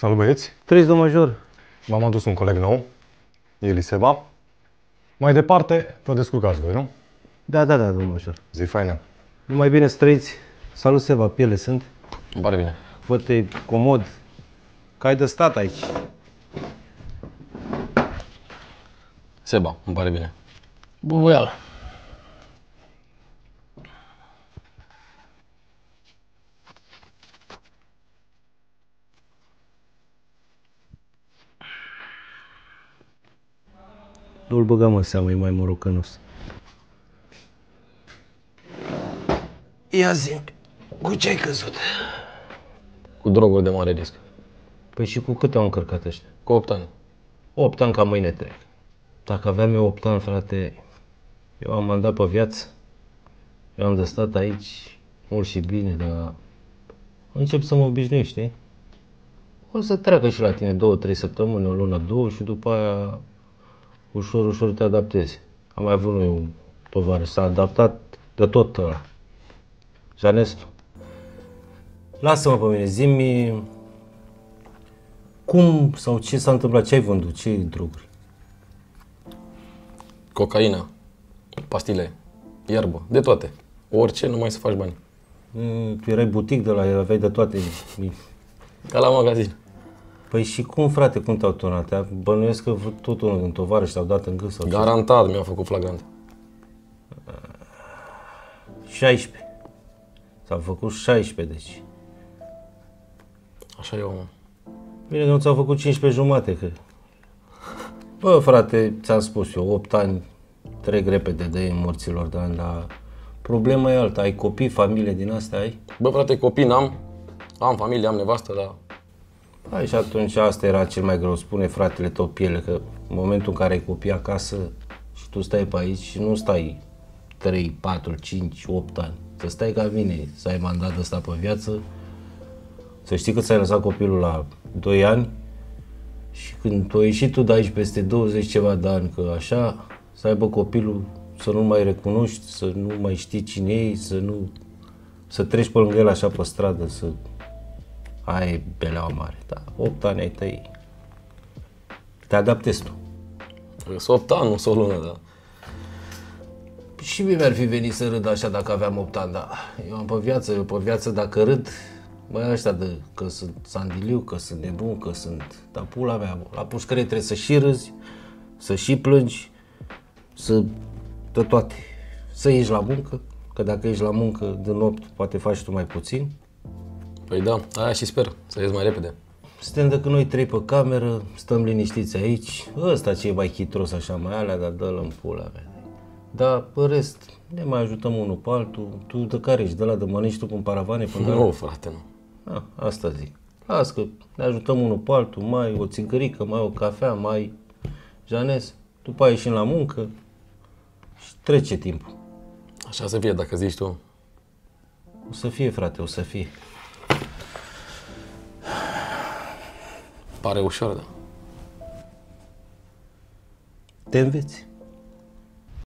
Salut băieți! Trăiți, domn major! V-am adus un coleg nou, Eliseba. Mai departe, vă descurcați voi, nu? Da, domn major. Zi faină. Numai bine să trăiți. Salut, Seva, piele sunt. Îmi pare bine. Văd-te comod. Că ai de stat aici. Seba, îmi pare bine. Bubuială. Nu-l băgăm în seamă, e mai morocănos. Ia zi, cu ce ai căzut? Cu droguri de mare risc. Păi și cu câte au încărcat ăștia? Cu 8 ani. 8 ani ca mâine trec. Dacă aveam eu 8 ani, frate, eu am mandat pe viață. Eu am de stat aici mult și bine, dar încep să mă obișnuiești, știi? O să treacă și la tine 2-3 săptămâni, o lună, 2 și după aia ușor te adaptezi. Am mai avut un tovarăș, s-a adaptat de tot ăla. Janes, lasă-mă pe mine, zi-mi cum sau ce s-a întâmplat, ce ai vândut, ce droguri? Cocaina, pastile, iarbă, de toate. Orice, numai să faci bani. Tu erai butic de la el, aveai de toate. Ca la magazin. Păi și cum, frate, cum te-au turnat? Bănuiesc că tot unul din tovarăși te-au dat în gât sau ce? Garantat mi-au făcut flagrant. 16. S-au făcut 16, deci. Așa eu, mă. Bine că nu ți-au făcut 15 jumate, că... Bă, frate, ți-am spus eu, 8 ani trec repede de morților de ani, dar problema e alta. Ai copii, familie din astea ai? Bă, frate, copii n-am. Am familie, am nevastă, dar... Hai, și atunci asta era cel mai greu, spune fratele tău piele, că în momentul în care ai copii acasă și tu stai pe aici și nu stai 3, 4, 5, 8 ani, să stai ca mine, să ai mandat ăsta pe viață, să știi că ți-ai lăsat copilul la 2 ani și când tu ai ieșit tu de aici peste 20 ceva de ani, că așa, să aibă copilul să nu mai recunoști, să nu mai știi cine e, să treci pe lângă el așa pe stradă, să... Aia e beleaua mare, da. 8 ani ai tăi. Te adaptezi tu. Sunt 8 ani, nu sunt o lună, da. Și mie mi-ar fi venit să râd așa dacă aveam 8 ani, dar eu am pe viață dacă râd, băi ăștia de că sunt sandiliu, că sunt nebun, că sunt... Dar pula mea, la pușcărie trebuie să și râzi, să și plângi, de toate. Să ieși la muncă, că dacă ești la muncă de noapte poate faci tu mai puțin. Păi da, aia și sper, să ies mai repede. Suntem decât noi 3 pe cameră, stăm liniștiți aici. Ăsta ce e mai chitros așa mai alea, dar dă-l în pula mea. Dar pe rest, ne mai ajutăm unul pe altul. Tu de care ești? De la de mănânci tu cu paravane până Nu, frate, nu. Asta zic. Las că ne ajutăm unul pe altul, mai o țigărică, mai o cafea, mai... Janes, după aia ieșim la muncă și trece timpul. Așa să fie, dacă zici tu. O să fie, frate, o să fie. Pare ușor, da. Te înveți.